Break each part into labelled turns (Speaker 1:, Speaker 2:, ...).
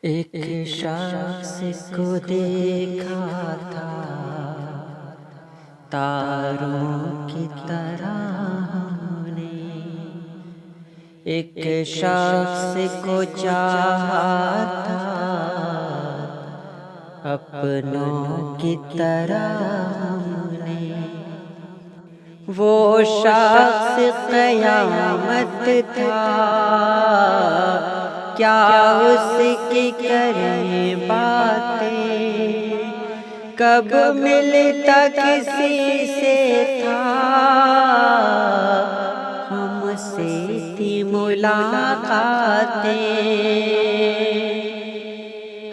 Speaker 1: एक शख्स को देखा था तारों की तरह हमने। एक शख्स को चाहा था अपनों की तरह हमने। वो शख्स क़यामत था, क्या उसकी करें बातें। कब मिलता किसी से था, हमसे थी मुलाकातें,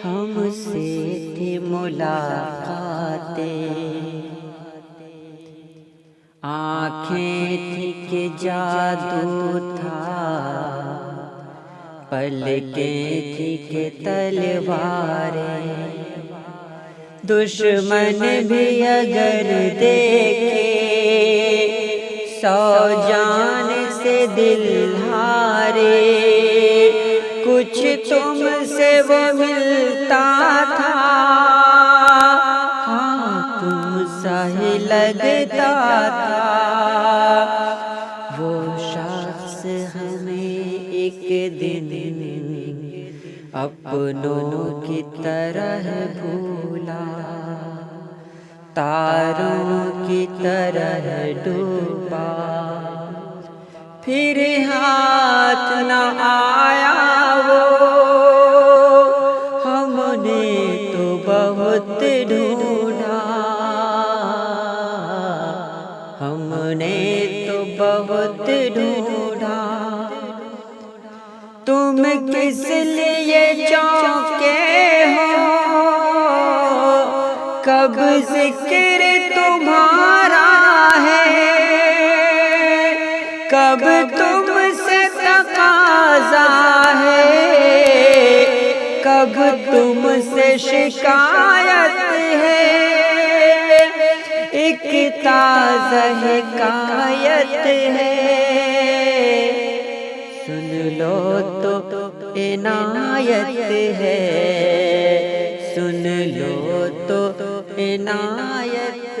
Speaker 1: हमसे थी मुलाकातें। आँखें थी कि जादू था, पलकें थी कि तलवारें। दुश्मन भी अगर देखे, 100 जान से दिल हारे। कुछ तुमसे वो मिलता था, हाँ तुमसा ही लगता था। वो शख्स हमें एक दिन अपनों की तरह भूला, तारों की तरह डूबा। फिर हाथ न आया वो, हमने तो बहुत ढूंढा, हमने तो बहुत ढूंढा। तुम किस लिए चौंके हो, कब जिक्र तुम्हारा है। कब तुमसे तकाज़ा है, कब तुमसे शिकायत है। एक ताज़ा हिकायत है, सुन लो तो इनायत है, सुन लो तो इनायत।